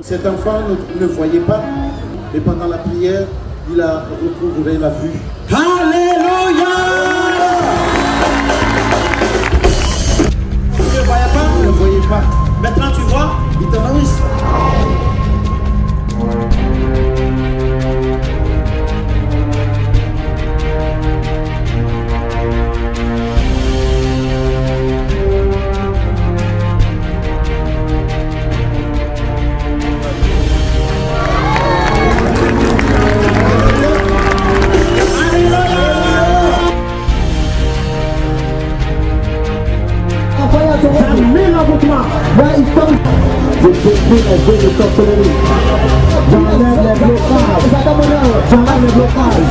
Cet enfant ne voyait pas, mais pendant la prière, il a retrouvé la vue. Alléluia! Tu ne voyais pas? Il ne voyait pas. Maintenant tu vois? Il te nourrit. Je détruis les jeux de sorcellerie. J'enlève les blocages. J'enlève les blocages.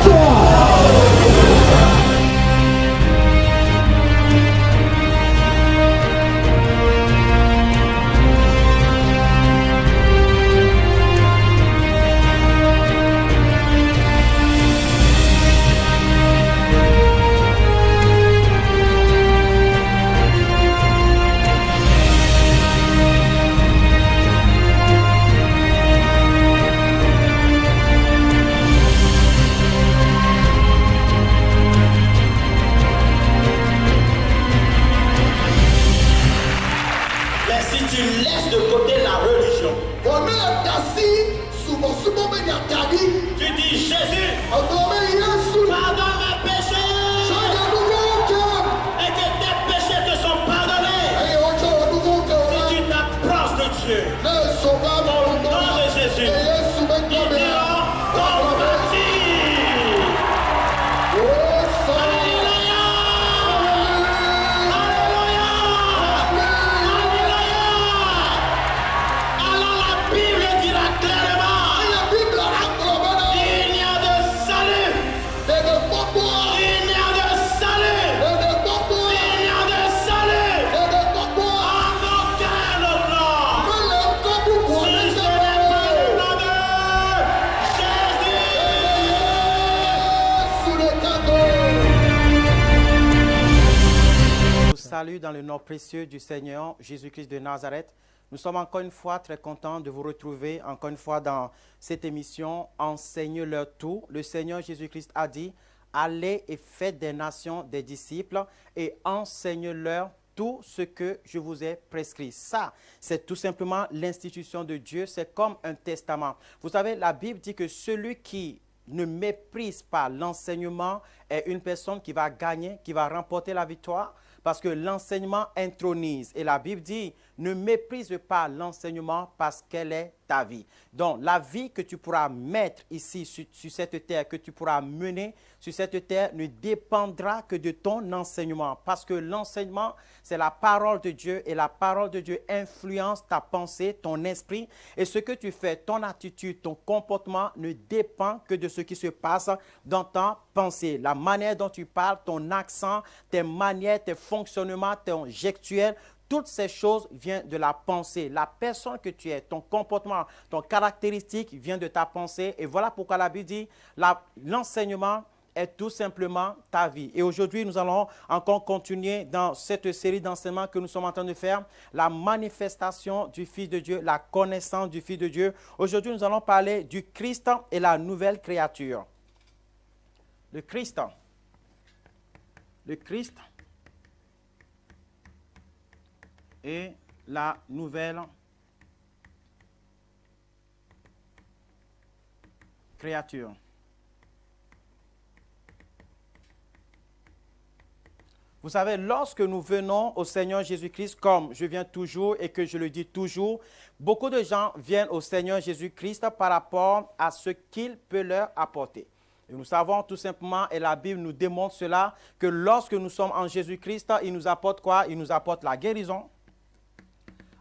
Mais si tu laisses de côté la religion, tu dis Jésus, pardonne mes péchés, et que tes péchés te sont pardonnés. Si tu t'approches de Dieu, au nom de Jésus, il dira compati. Alléluia! Alléluia! Alléluia! Alors la Bible dira clairement, il n'y a de salut, il n'y a de salut, il n'y a de salut en aucun autre nom, si ce n'est pas le nom de Jésus. Je vous salue dans le nom précieux du Seigneur Jésus-Christ de Nazareth. Nous sommes encore une fois très contents de vous retrouver encore une fois dans cette émission Enseigne-leur tout. Le Seigneur Jésus-Christ a dit, allez et faites des nations des disciples et enseigne-leur tout ce que je vous ai prescrit. Ça, c'est tout simplement l'institution de Dieu. C'est comme un testament. Vous savez, la Bible dit que celui qui ne méprise pas l'enseignement est une personne qui va gagner, qui va remporter la victoire. Parce que l'enseignement intronise. Et la Bible dit, ne méprise pas l'enseignement parce qu'elle est ta vie. Donc, la vie que tu pourras mettre ici sur cette terre, que tu pourras mener sur cette terre, ne dépendra que de ton enseignement. Parce que l'enseignement, c'est la parole de Dieu. Et la parole de Dieu influence ta pensée, ton esprit. Et ce que tu fais, ton attitude, ton comportement ne dépend que de ce qui se passe dans ta pensée. La manière dont tu parles, ton accent, tes manières, tes fonctionnements, ton gestuel, toutes ces choses viennent de la pensée. La personne que tu es, ton comportement, ton caractéristique vient de ta pensée. Et voilà pourquoi la Bible dit, l'enseignement est tout simplement ta vie. Et aujourd'hui, nous allons encore continuer dans cette série d'enseignements que nous sommes en train de faire, la manifestation du Fils de Dieu, la connaissance du Fils de Dieu. Aujourd'hui, nous allons parler du Christ et la nouvelle créature. Le Christ et la nouvelle créature. Vous savez, lorsque nous venons au Seigneur Jésus-Christ, comme je viens toujours et que je le dis toujours, beaucoup de gens viennent au Seigneur Jésus-Christ par rapport à ce qu'il peut leur apporter. Et nous savons tout simplement, et la Bible nous démontre cela, que lorsque nous sommes en Jésus-Christ, il nous apporte quoi? Il nous apporte la guérison.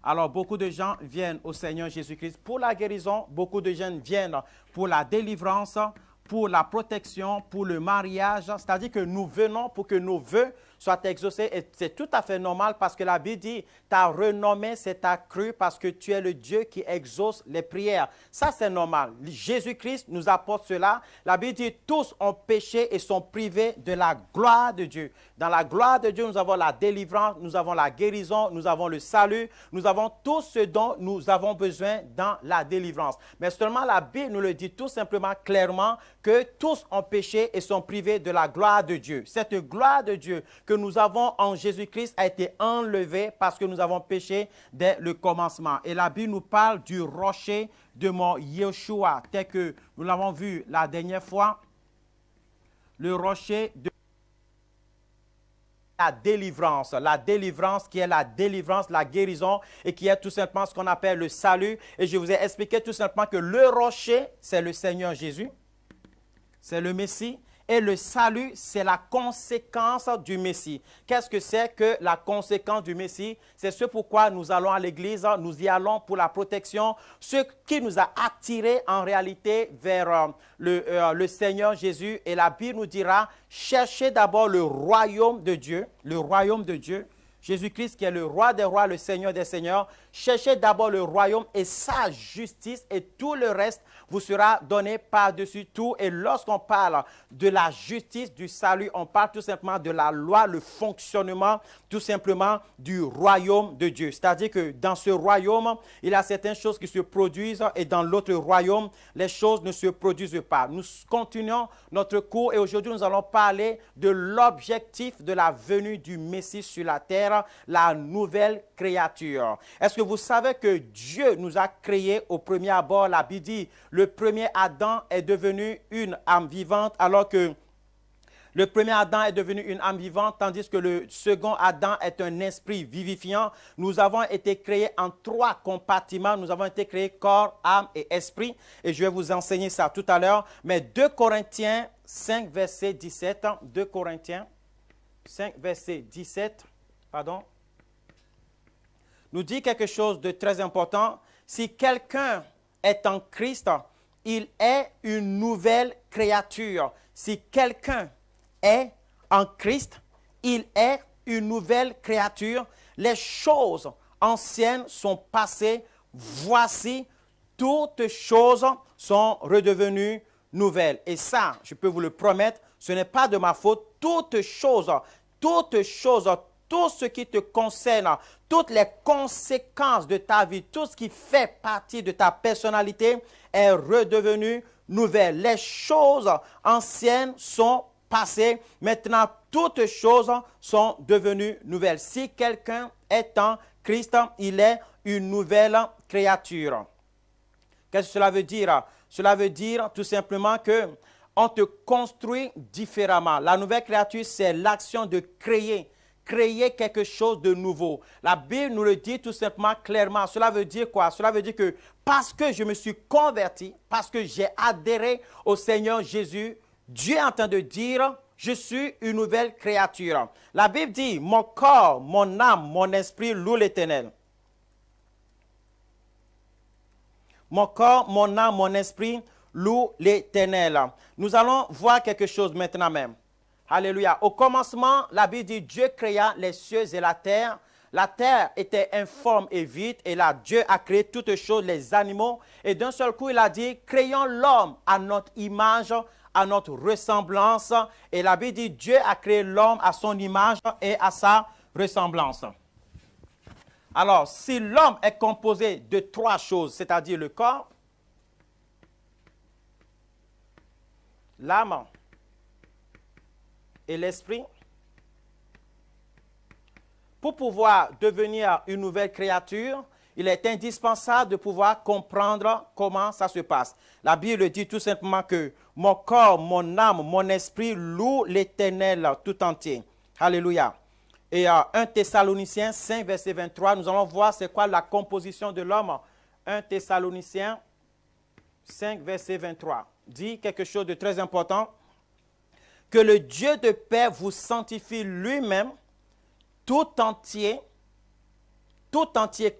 Alors, beaucoup de gens viennent au Seigneur Jésus-Christ pour la guérison. Beaucoup de gens viennent pour la délivrance, pour la protection, pour le mariage. C'est-à-dire que nous venons pour que nos vœux soit exaucé. Et c'est tout à fait normal parce que la Bible dit, ta renommée s'est accrue parce que tu es le Dieu qui exauce les prières. Ça, c'est normal. Jésus-Christ nous apporte cela. La Bible dit, tous ont péché et sont privés de la gloire de Dieu. Dans la gloire de Dieu, nous avons la délivrance, nous avons la guérison, nous avons le salut, nous avons tout ce dont nous avons besoin dans la délivrance. Mais seulement la Bible nous le dit tout simplement clairement que tous ont péché et sont privés de la gloire de Dieu. Cette gloire de Dieu que nous avons en Jésus-Christ a été enlevée parce que nous avons péché dès le commencement. Et la Bible nous parle du rocher de mon Yeshua, tel que nous l'avons vu la dernière fois, le rocher de la délivrance qui est la délivrance, la guérison et qui est tout simplement ce qu'on appelle le salut. Et je vous ai expliqué tout simplement que le rocher, c'est le Seigneur Jésus, c'est le Messie. Et le salut, c'est la conséquence du Messie. Qu'est-ce que c'est que la conséquence du Messie? C'est ce pourquoi nous allons à l'église, nous y allons pour la protection. Ce qui nous a attirés en réalité vers le Seigneur Jésus. Et la Bible nous dira, cherchez d'abord le royaume de Dieu, le royaume de Dieu. Jésus-Christ qui est le roi des rois, le Seigneur des seigneurs. Cherchez d'abord le royaume et sa justice et tout le reste vous sera donné par-dessus tout. Et lorsqu'on parle de la justice, du salut, on parle tout simplement de la loi, le fonctionnement tout simplement du royaume de Dieu. C'est-à-dire que dans ce royaume, il y a certaines choses qui se produisent et dans l'autre royaume, les choses ne se produisent pas. Nous continuons notre cours et aujourd'hui nous allons parler de l'objectif de la venue du Messie sur la terre, la nouvelle créature. Est-ce que vous savez que Dieu nous a créés au premier abord? La Bible dit, le premier Adam est devenu une âme vivante, alors que le premier Adam est devenu une âme vivante, tandis que le second Adam est un esprit vivifiant. Nous avons été créés en 3 compartiments. Nous avons été créés corps, âme et esprit. Et je vais vous enseigner ça tout à l'heure. Mais 2 Corinthiens 5, verset 17. 2 Corinthiens 5, verset 17. Nous dit quelque chose de très important. Si quelqu'un est en Christ, il est une nouvelle créature. Si quelqu'un est en Christ, il est une nouvelle créature. Les choses anciennes sont passées. Voici, toutes choses sont redevenues nouvelles. Et ça, je peux vous le promettre, ce n'est pas de ma faute. Toutes choses, tout ce qui te concerne, toutes les conséquences de ta vie, tout ce qui fait partie de ta personnalité est redevenu nouvelle. Les choses anciennes sont passées. Maintenant, toutes choses sont devenues nouvelles. Si quelqu'un est en Christ, il est une nouvelle créature. Qu'est-ce que cela veut dire? Cela veut dire tout simplement que on te construit différemment. La nouvelle créature, c'est l'action de créer quelque chose de nouveau. La Bible nous le dit tout simplement clairement. Cela veut dire quoi? Cela veut dire que parce que je me suis converti, parce que j'ai adhéré au Seigneur Jésus, Dieu est en train de dire, je suis une nouvelle créature. La Bible dit, mon corps, mon âme, mon esprit louent l'Éternel. Mon corps, mon âme, mon esprit louent l'Éternel. Nous allons voir quelque chose maintenant même. Alléluia. Au commencement, la Bible dit, Dieu créa les cieux et la terre. La terre était informe et vide, et là, Dieu a créé toutes choses, les animaux. Et d'un seul coup, il a dit, créons l'homme à notre image, à notre ressemblance. Et la Bible dit, Dieu a créé l'homme à son image et à sa ressemblance. Alors, si l'homme est composé de 3 choses, c'est-à-dire le corps, l'âme et l'esprit, pour pouvoir devenir une nouvelle créature, il est indispensable de pouvoir comprendre comment ça se passe. La Bible dit tout simplement que mon corps, mon âme, mon esprit louent l'Éternel tout entier. Alléluia. Et 1 Thessaloniciens 5, verset 23, nous allons voir c'est quoi la composition de l'homme. 1 Thessaloniciens 5, verset 23, dit quelque chose de très important. Que le Dieu de paix vous sanctifie lui-même, tout entier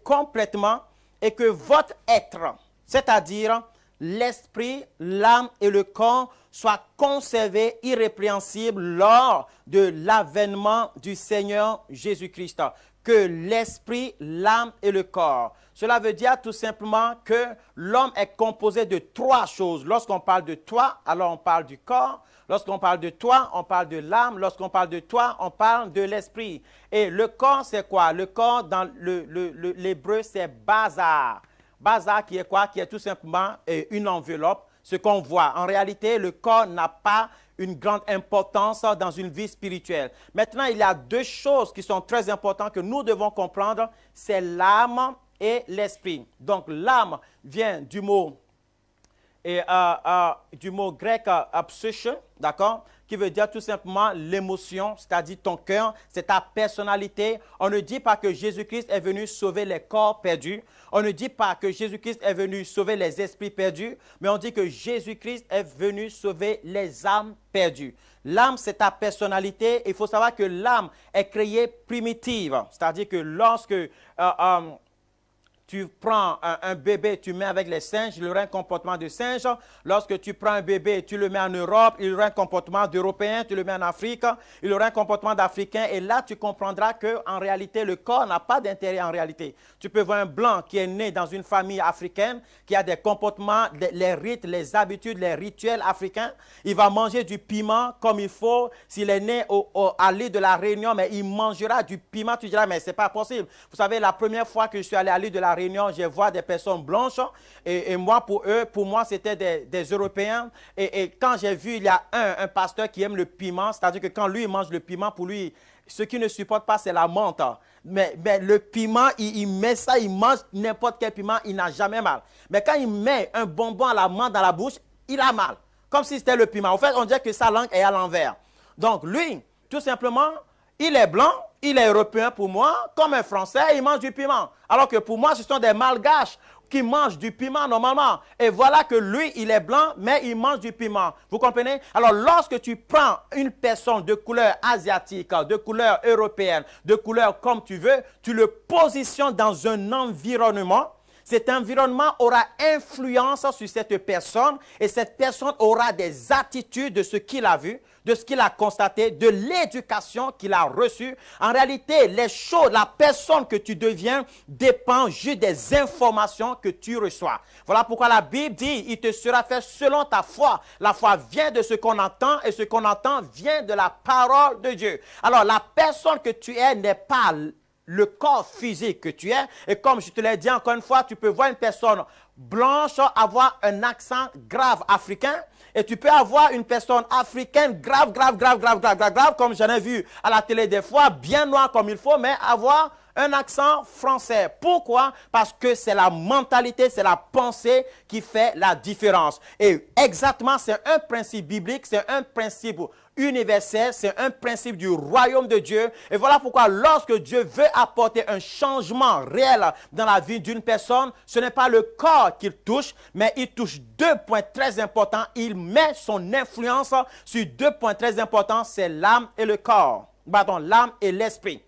complètement, et que votre être, c'est-à-dire l'esprit, l'âme et le corps soient conservés irrépréhensibles lors de l'avènement du Seigneur Jésus-Christ. Que l'esprit, l'âme et le corps. Cela veut dire tout simplement que l'homme est composé de trois choses. Lorsqu'on parle de toi, alors on parle du corps. Lorsqu'on parle de toi, on parle de l'âme. Lorsqu'on parle de toi, on parle de l'esprit. Et le corps, c'est quoi? Le corps, dans l'hébreu, c'est bazar. Bazar qui est quoi? Qui est tout simplement une enveloppe, ce qu'on voit. En réalité, le corps n'a pas une grande importance dans une vie spirituelle. Maintenant, il y a deux choses qui sont très importantes que nous devons comprendre. C'est l'âme et l'esprit. Donc, l'âme vient du mot grec psyché, d'accord, qui veut dire tout simplement l'émotion, c'est-à-dire ton cœur, c'est ta personnalité. On ne dit pas que Jésus-Christ est venu sauver les corps perdus. On ne dit pas que Jésus-Christ est venu sauver les esprits perdus, mais on dit que Jésus-Christ est venu sauver les âmes perdues. L'âme, c'est ta personnalité. Il faut savoir que l'âme est créée primitive, c'est-à-dire que lorsque tu prends un bébé, tu mets avec les singes, il aura un comportement de singe. Lorsque tu prends un bébé, tu le mets en Europe, il aura un comportement d'Européen, tu le mets en Afrique, il aura un comportement d'Africain. Et là, tu comprendras qu'en réalité, le corps n'a pas d'intérêt en réalité. Tu peux voir un blanc qui est né dans une famille africaine, qui a des comportements, les rites, les habitudes, les rituels africains. Il va manger du piment comme il faut. S'il est né à l'île de la Réunion, mais il mangera du piment, tu diras, mais ce n'est pas possible. Vous savez, la première fois que je suis allé à l'île de la Réunion, je vois des personnes blanches et moi, pour moi, c'était des Européens. Et quand j'ai vu, il y a un pasteur qui aime le piment, c'est-à-dire que quand lui, il mange le piment, pour lui, ce qu'il ne supporte pas, c'est la menthe. Mais le piment, il met ça, il mange n'importe quel piment, il n'a jamais mal. Mais quand il met un bonbon à la menthe dans la bouche, il a mal, comme si c'était le piment. En fait, on dirait que sa langue est à l'envers. Donc lui, tout simplement, il est blanc, il est européen pour moi, comme un Français, il mange du piment. Alors que pour moi, ce sont des malgaches qui mangent du piment normalement. Et voilà que lui, il est blanc, mais il mange du piment. Vous comprenez? Alors, lorsque tu prends une personne de couleur asiatique, de couleur européenne, de couleur comme tu veux, tu le positionnes dans un environnement. Cet environnement aura influence sur cette personne et cette personne aura des attitudes de ce qu'il a vu, de ce qu'il a constaté, de l'éducation qu'il a reçue. En réalité, les choses, la personne que tu deviens dépend juste des informations que tu reçois. Voilà pourquoi la Bible dit, il te sera fait selon ta foi. La foi vient de ce qu'on entend et ce qu'on entend vient de la parole de Dieu. Alors, la personne que tu es n'est pas le corps physique que tu es. Et comme je te l'ai dit encore une fois, tu peux voir une personne blanche avoir un accent grave africain. Et tu peux avoir une personne africaine grave, comme j'en ai vu à la télé des fois, bien noire comme il faut, mais avoir un accent français. Pourquoi? Parce que c'est la mentalité, c'est la pensée qui fait la différence. Et exactement, c'est un principe biblique, c'est un principe universel, c'est un principe du royaume de Dieu. Et voilà pourquoi lorsque Dieu veut apporter un changement réel dans la vie d'une personne, ce n'est pas le corps qu'il touche, mais il touche deux points très importants. Il met son influence sur deux points très importants, c'est l'âme et le corps. Pardon, l'âme et l'esprit.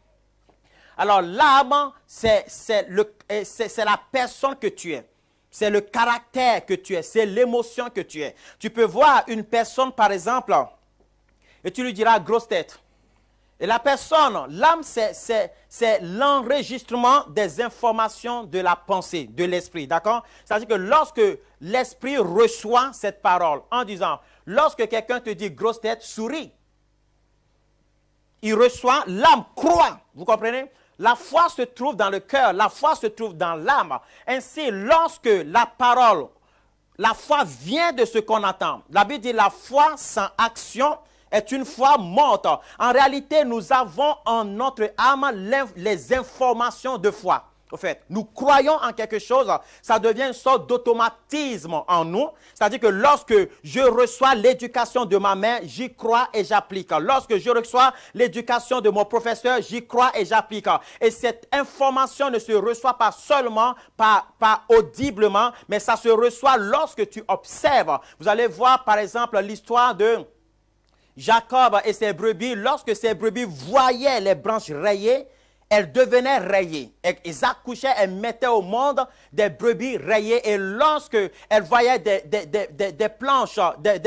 Alors l'âme, c'est la personne que tu es. C'est le caractère que tu es, c'est l'émotion que tu es. Tu peux voir une personne, par exemple, et tu lui diras grosse tête. Et la personne, l'âme, c'est l'enregistrement des informations de la pensée, de l'esprit, d'accord? C'est-à-dire que lorsque l'esprit reçoit cette parole en disant, lorsque quelqu'un te dit grosse tête, souris. Il reçoit, l'âme croit, vous comprenez? La foi se trouve dans le cœur, la foi se trouve dans l'âme. Ainsi, lorsque la parole, la foi vient de ce qu'on entend. La Bible dit la foi sans action est une foi morte. En réalité, nous avons en notre âme les informations de foi. Au fait, nous croyons en quelque chose, ça devient une sorte d'automatisme en nous. C'est-à-dire que lorsque je reçois l'éducation de ma mère, j'y crois et j'applique. Lorsque je reçois l'éducation de mon professeur, j'y crois et j'applique. Et cette information ne se reçoit pas seulement pas audiblement, mais ça se reçoit lorsque tu observes. Vous allez voir par exemple l'histoire de Jacob et ses brebis. Lorsque ses brebis voyaient les branches rayées, elles devenaient rayées. Et ils accouchaient, elles mettaient au monde des brebis rayées. Et lorsque elles voyaient des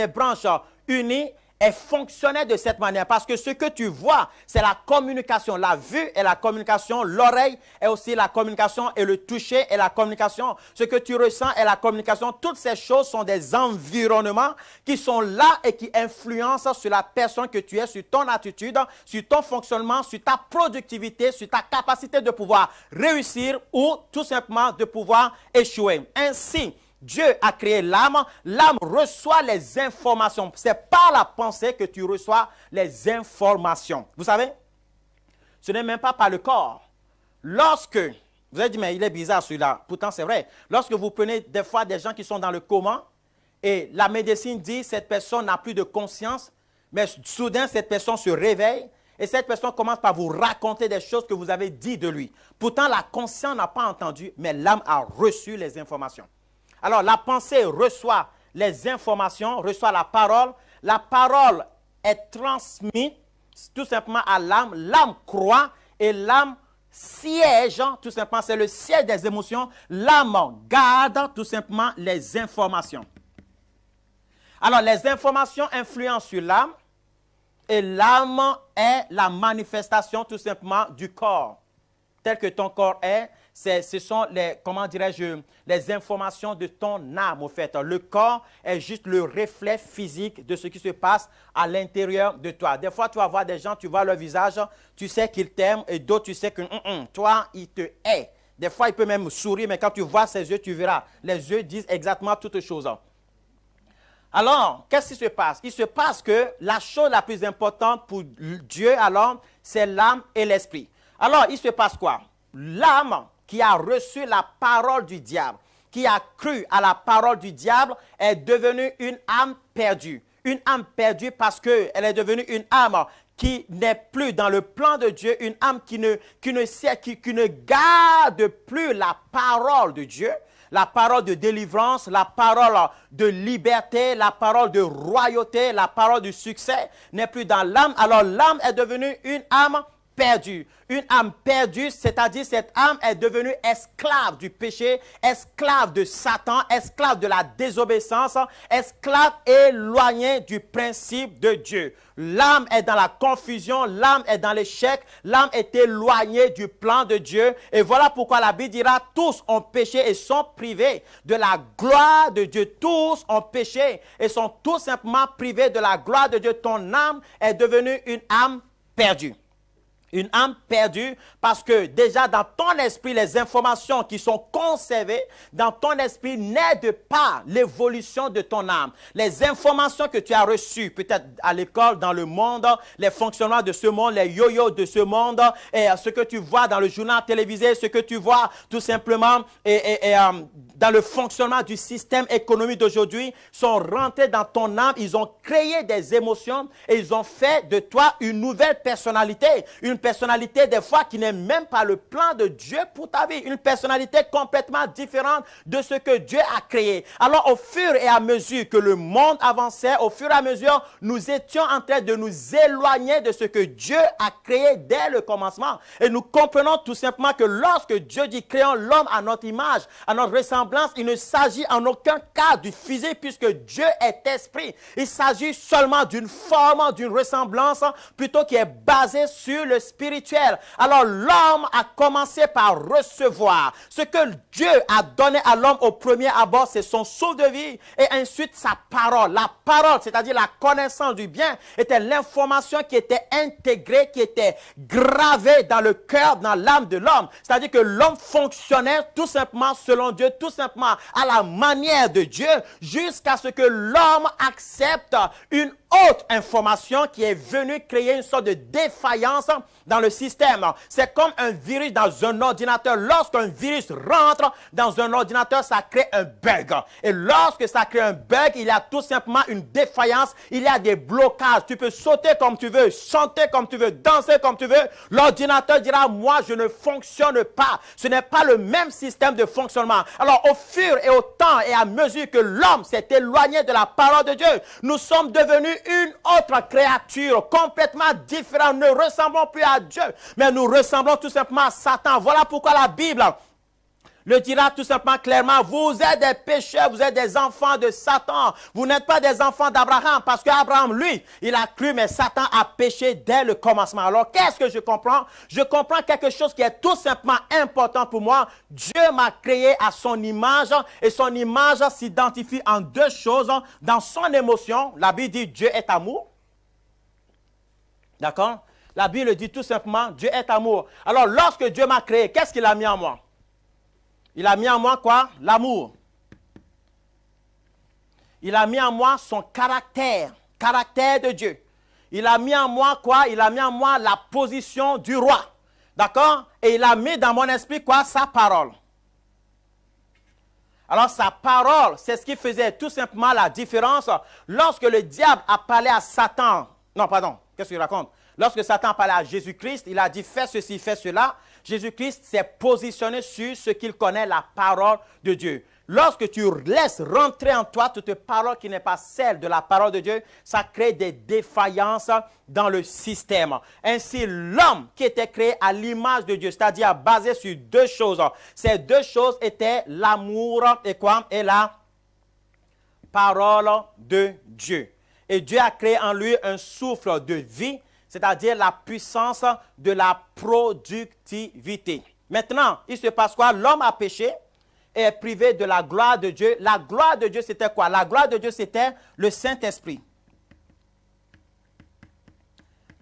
branches unies, elles fonctionnaient de cette manière. Parce que ce que tu vois, c'est la communication. La vue et la communication, l'oreille est aussi la communication et le toucher et la communication. Ce que tu ressens est la communication. Toutes ces choses sont des environnements qui sont là et qui influencent sur la personne que tu es, sur ton attitude, sur ton fonctionnement, sur ta productivité, sur ta capacité de pouvoir réussir ou tout simplement de pouvoir échouer. Ainsi, Dieu a créé l'âme. L'âme reçoit les informations. C'est par la pensée que tu reçois les informations. Vous savez, ce n'est même pas par le corps. Lorsque, vous avez dit, mais il est bizarre celui-là. Pourtant, c'est vrai. Lorsque vous prenez des fois des gens qui sont dans le coma et la médecine dit cette personne n'a plus de conscience, mais soudain, cette personne se réveille et cette personne commence par vous raconter des choses que vous avez dit de lui. Pourtant, la conscience n'a pas entendu, mais l'âme a reçu les informations. Alors, la pensée reçoit les informations, reçoit la parole. La parole est transmise tout simplement à l'âme. L'âme croit et l'âme siège, tout simplement, c'est le siège des émotions. L'âme garde tout simplement les informations. Alors, les informations influencent sur l'âme et l'âme est la manifestation tout simplement du corps. Tel que ton corps est, ce sont les, comment dirais-je, les informations de ton âme, au fait. Le corps est juste le reflet physique de ce qui se passe à l'intérieur de toi. Des fois, tu vas voir des gens, tu vois leur visage, tu sais qu'ils t'aiment, et d'autres, tu sais que toi, il te hait. Des fois, il peut même sourire, mais quand tu vois ses yeux, tu verras. Les yeux disent exactement toutes choses. Alors, qu'est-ce qui se passe? Il se passe que la chose la plus importante pour Dieu, alors, c'est l'âme et l'esprit. Alors, il se passe quoi? L'âme qui a reçu la parole du diable, qui a cru à la parole du diable, est devenue une âme perdue. Une âme perdue parce qu'elle est devenue une âme qui n'est plus dans le plan de Dieu, une âme qui ne garde plus la parole de Dieu, la parole de délivrance, la parole de liberté, la parole de royauté, la parole du succès n'est plus dans l'âme. Alors l'âme est devenue une âme perdue. Une âme perdue, c'est-à-dire cette âme est devenue esclave du péché, esclave de Satan, esclave de la désobéissance, esclave éloignée du principe de Dieu. L'âme est dans la confusion, l'âme est dans l'échec, l'âme est éloignée du plan de Dieu. Et voilà pourquoi la Bible dira, tous ont péché et sont privés de la gloire de Dieu. Tous ont péché et sont tout simplement privés de la gloire de Dieu. Ton âme est devenue une âme perdue. Une âme perdue parce que déjà dans ton esprit, les informations qui sont conservées dans ton esprit n'aident pas l'évolution de ton âme. Les informations que tu as reçues peut-être à l'école, dans le monde, les fonctionnements de ce monde, les yo-yo de ce monde, et ce que tu vois dans le journal télévisé, ce que tu vois tout simplement dans le fonctionnement du système économique d'aujourd'hui sont rentrés dans ton âme. Ils ont créé des émotions et ils ont fait de toi une nouvelle personnalité. Une personnalité des fois qui n'est même pas le plan de Dieu pour ta vie. Une personnalité complètement différente de ce que Dieu a créé. Alors au fur et à mesure que le monde avançait, au fur et à mesure, nous étions en train de nous éloigner de ce que Dieu a créé dès le commencement. Et nous comprenons tout simplement que lorsque Dieu dit créons l'homme à notre image, à notre ressemblance, il ne s'agit en aucun cas du physique puisque Dieu est esprit. Il s'agit seulement d'une forme, d'une ressemblance plutôt qui est basée sur le spirituel. Alors l'homme a commencé par recevoir ce que Dieu a donné à l'homme au premier abord, c'est son souffle de vie et ensuite sa parole. La parole, c'est-à-dire la connaissance du bien, était l'information qui était intégrée, qui était gravée dans le cœur, dans l'âme de l'homme. C'est-à-dire que l'homme fonctionnait tout simplement selon Dieu, tout simplement à la manière de Dieu, jusqu'à ce que l'homme accepte une autre information qui est venue créer une sorte de défaillance dans le système. C'est comme un virus dans un ordinateur. Lorsqu'un virus rentre dans un ordinateur, ça crée un bug. Et lorsque ça crée un bug, il y a tout simplement une défaillance. Il y a des blocages. Tu peux sauter comme tu veux, chanter comme tu veux, danser comme tu veux. L'ordinateur dira, moi, je ne fonctionne pas. Ce n'est pas le même système de fonctionnement. Alors, au fur et au temps et à mesure que l'homme s'est éloigné de la parole de Dieu, nous sommes devenus une autre créature complètement différente. Nous ne ressemblons plus à Dieu, mais nous ressemblons tout simplement à Satan. Voilà pourquoi la Bible le dira tout simplement clairement, vous êtes des pécheurs, vous êtes des enfants de Satan. Vous n'êtes pas des enfants d'Abraham, parce qu'Abraham, lui, il a cru, mais Satan a péché dès le commencement. Alors, qu'est-ce que je comprends? Je comprends quelque chose qui est tout simplement important pour moi. Dieu m'a créé à son image, et son image s'identifie en deux choses. Dans son émotion, la Bible dit Dieu est amour. D'accord? La Bible dit tout simplement Dieu est amour. Alors, lorsque Dieu m'a créé, qu'est-ce qu'il a mis en moi? Il a mis en moi quoi? L'amour. Il a mis en moi son caractère de Dieu. Il a mis en moi quoi? Il a mis en moi la position du roi. D'accord? Et il a mis dans mon esprit quoi? Sa parole. Alors sa parole, c'est ce qui faisait tout simplement la différence. Lorsque le diable a parlé à Satan, non pardon, qu'est-ce qu'il raconte? Lorsque Satan a parlé à Jésus-Christ, il a dit fais ceci, fais cela. Jésus-Christ s'est positionné sur ce qu'il connaît, la parole de Dieu. Lorsque tu laisses rentrer en toi toute parole qui n'est pas celle de la parole de Dieu, ça crée des défaillances dans le système. Ainsi, l'homme qui était créé à l'image de Dieu, c'est-à-dire basé sur deux choses. Ces deux choses étaient l'amour et quoi? Et la parole de Dieu. Et Dieu a créé en lui un souffle de vie, c'est-à-dire la puissance de la productivité. Maintenant, il se passe quoi? L'homme a péché et est privé de la gloire de Dieu. La gloire de Dieu, c'était quoi? La gloire de Dieu, c'était le Saint-Esprit.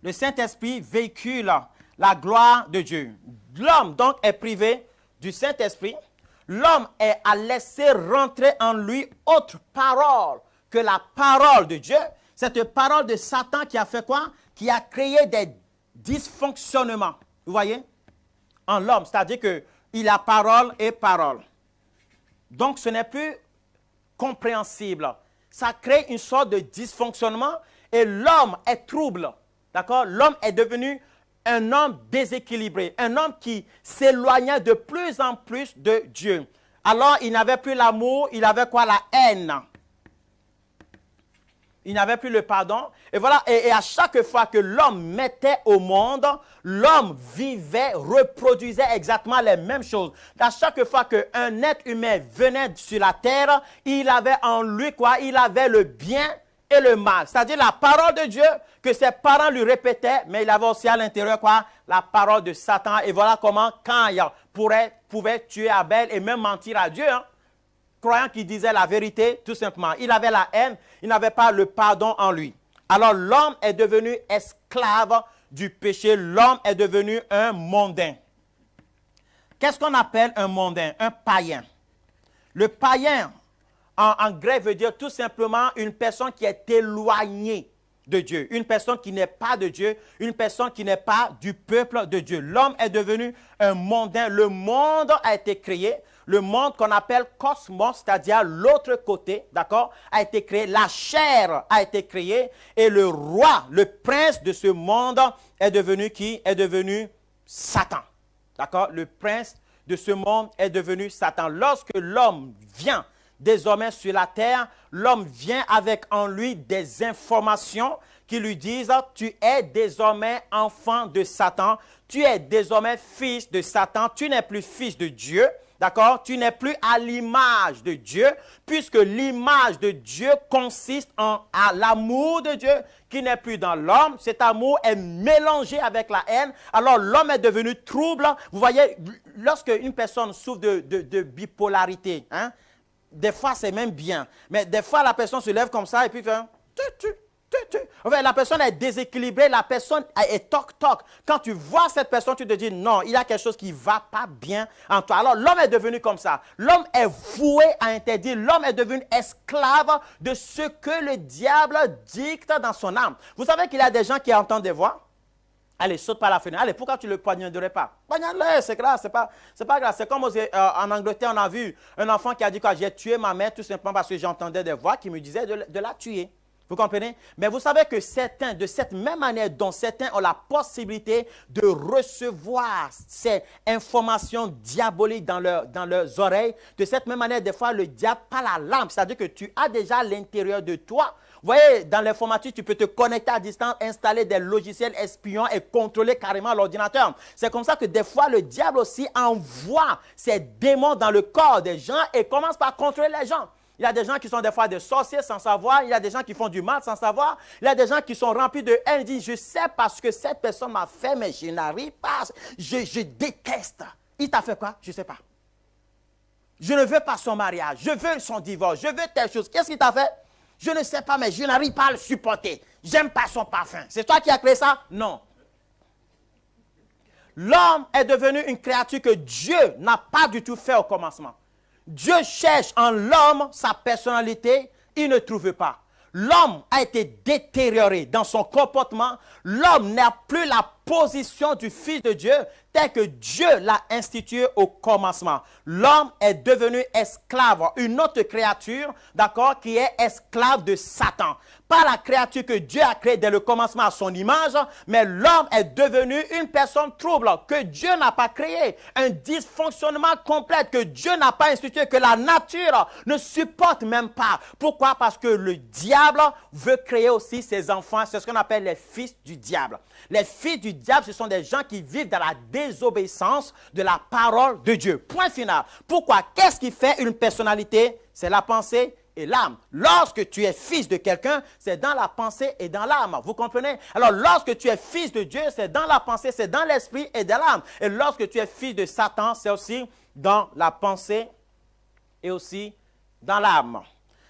Le Saint-Esprit véhicule la gloire de Dieu. L'homme, donc, est privé du Saint-Esprit. L'homme a laissé rentrer en lui autre parole que la parole de Dieu. Cette parole de Satan qui a fait quoi? Qui a créé des dysfonctionnements, vous voyez, en l'homme. C'est-à-dire qu'il a parole et parole. Donc, ce n'est plus compréhensible. Ça crée une sorte de dysfonctionnement et l'homme est trouble. D'accord? L'homme est devenu un homme déséquilibré, un homme qui s'éloignait de plus en plus de Dieu. Alors, il n'avait plus l'amour, il avait quoi? La haine. Il n'avait plus le pardon. Et voilà, et à chaque fois que l'homme mettait au monde, l'homme vivait, reproduisait exactement les mêmes choses. À chaque fois qu'un être humain venait sur la terre, il avait en lui quoi? Il avait le bien et le mal. C'est-à-dire la parole de Dieu que ses parents lui répétaient, mais il avait aussi à l'intérieur quoi? La parole de Satan. Et voilà comment Caïn pouvait tuer Abel et même mentir à Dieu. Croyant qu'il disait la vérité, tout simplement. Il avait la haine, il n'avait pas le pardon en lui. Alors l'homme est devenu esclave du péché. L'homme est devenu un mondain. Qu'est-ce qu'on appelle un mondain? Un païen. Le païen, en grec, veut dire tout simplement une personne qui est éloignée de Dieu. Une personne qui n'est pas de Dieu, une personne qui n'est pas du peuple de Dieu. L'homme est devenu un mondain. Le monde a été créé. Le monde qu'on appelle cosmos, c'est-à-dire l'autre côté, d'accord, a été créé. La chair a été créée et le roi, le prince de ce monde est devenu qui? Est devenu Satan. D'accord? Le prince de ce monde est devenu Satan. Lorsque l'homme vient désormais sur la terre, l'homme vient avec en lui des informations qui lui disent « Tu es désormais enfant de Satan, tu es désormais fils de Satan, tu n'es plus fils de Dieu. » D'accord? Tu n'es plus à l'image de Dieu, puisque l'image de Dieu consiste à l'amour de Dieu qui n'est plus dans l'homme. Cet amour est mélangé avec la haine. Alors l'homme est devenu trouble. Vous voyez, lorsque une personne souffre de bipolarité, hein, des fois c'est même bien, mais des fois la personne se lève comme ça et puis fait enfin, la personne est déséquilibrée, la personne est toc-toc. Quand tu vois cette personne, tu te dis non, il y a quelque chose qui ne va pas bien en toi. Alors l'homme est devenu comme ça. L'homme est voué à interdire. L'homme est devenu esclave de ce que le diable dicte dans son âme. Vous savez qu'il y a des gens qui entendent des voix. Allez, saute par la fenêtre. Allez, pourquoi tu ne le poignarderais pas? Poignarde-le, c'est grave, c'est pas grave. C'est comme en Angleterre, on a vu un enfant qui a dit quoi? J'ai tué ma mère tout simplement parce que j'entendais des voix qui me disaient de la tuer. Vous comprenez? Mais vous savez que certains, de cette même manière dont certains ont la possibilité de recevoir ces informations diaboliques dans leurs oreilles, de cette même manière, des fois, le diable parle à l'âme. C'est-à-dire que tu as déjà à l'intérieur de toi. Vous voyez, dans l'informatique, tu peux te connecter à distance, installer des logiciels espions et contrôler carrément l'ordinateur. C'est comme ça que des fois, le diable aussi envoie ses démons dans le corps des gens et commence par contrôler les gens. Il y a des gens qui sont des fois des sorciers sans savoir. Il y a des gens qui font du mal sans savoir. Il y a des gens qui sont remplis de haine. Ils disent, je sais parce que cette personne m'a fait, mais je n'arrive pas. Je déteste. Il t'a fait quoi? Je ne sais pas. Je ne veux pas son mariage. Je veux son divorce. Je veux telle chose. Qu'est-ce qu'il t'a fait? Je ne sais pas, mais je n'arrive pas à le supporter. J'aime pas son parfum. C'est toi qui as créé ça? Non. L'homme est devenu une créature que Dieu n'a pas du tout fait au commencement. Dieu cherche en l'homme sa personnalité, il ne trouve pas. L'homme a été détérioré dans son comportement. L'homme n'a plus la position du Fils de Dieu tel que Dieu l'a institué au commencement. L'homme est devenu esclave, une autre créature, d'accord, qui est esclave de Satan. Pas la créature que Dieu a créée dès le commencement à son image, mais l'homme est devenu une personne trouble que Dieu n'a pas créée. Un dysfonctionnement complet que Dieu n'a pas institué, que la nature ne supporte même pas. Pourquoi? Parce que le diable veut créer aussi ses enfants. C'est ce qu'on appelle les fils du diable. Les fils du diable, ce sont des gens qui vivent dans la désobéissance de la parole de Dieu. Point final. Pourquoi? Qu'est-ce qui fait une personnalité? C'est la pensée et l'âme. Lorsque tu es fils de quelqu'un, c'est dans la pensée et dans l'âme. Vous comprenez? Alors, lorsque tu es fils de Dieu, c'est dans la pensée, c'est dans l'esprit et dans l'âme. Et lorsque tu es fils de Satan, c'est aussi dans la pensée et aussi dans l'âme.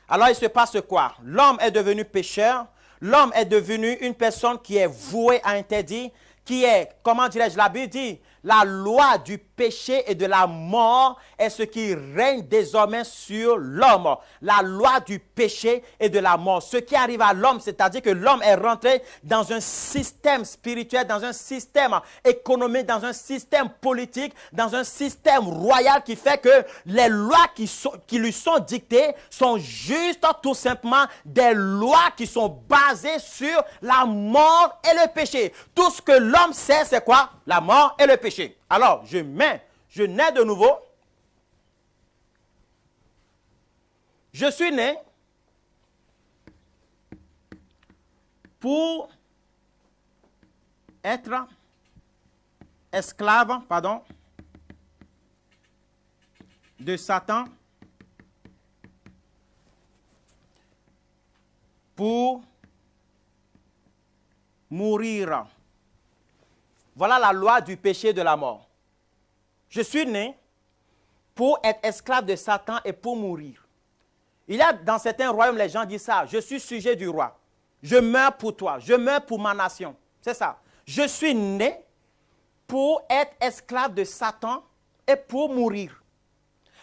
Alors, il se passe quoi? L'homme est devenu pécheur. L'homme est devenu une personne qui est vouée à interdit, qui est, comment dirais-je, la Bible dit, la loi du péché et de la mort est ce qui règne désormais sur l'homme. La loi du péché et de la mort. Ce qui arrive à l'homme, c'est-à-dire que l'homme est rentré dans un système spirituel, dans un système économique, dans un système politique, dans un système royal qui fait que les lois qui lui sont dictées sont juste tout simplement des lois qui sont basées sur la mort et le péché. Tout ce que l'homme sait, c'est quoi? La mort et le péché. Alors, je nais de nouveau. Je suis né pour être esclave, de Satan, pour mourir. Voilà la loi du péché et de la mort. Je suis né pour être esclave de Satan et pour mourir. Il y a dans certains royaumes, les gens disent ça, je suis sujet du roi. Je meurs pour toi, je meurs pour ma nation. C'est ça. Je suis né pour être esclave de Satan et pour mourir.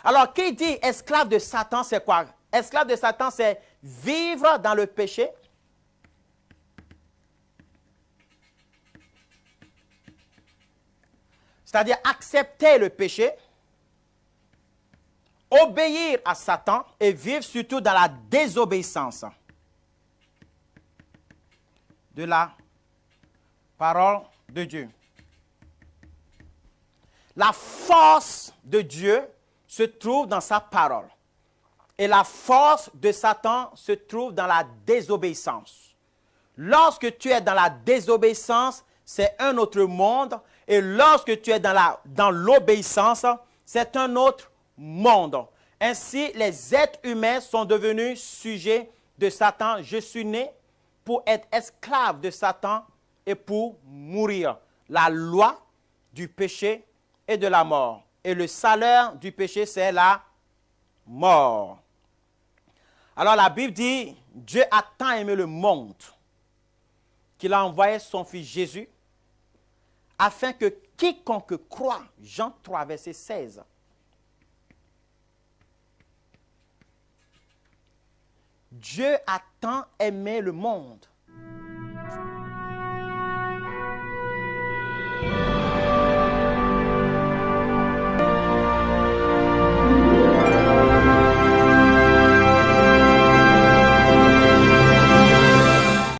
Alors, qui dit esclave de Satan, c'est quoi? Esclave de Satan, c'est vivre dans le péché. C'est-à-dire accepter le péché, obéir à Satan et vivre surtout dans la désobéissance de la parole de Dieu. La force de Dieu se trouve dans sa parole. Et la force de Satan se trouve dans la désobéissance. Lorsque tu es dans la désobéissance, c'est un autre monde. Et lorsque tu es dans l'obéissance, c'est un autre monde. Ainsi, les êtres humains sont devenus sujets de Satan. Je suis né pour être esclave de Satan et pour mourir. La loi du péché et de la mort. Et le salaire du péché, c'est la mort. Alors la Bible dit, Dieu a tant aimé le monde qu'il a envoyé son Fils Jésus afin que quiconque croit, Jean 3, verset 16, Dieu a tant aimé le monde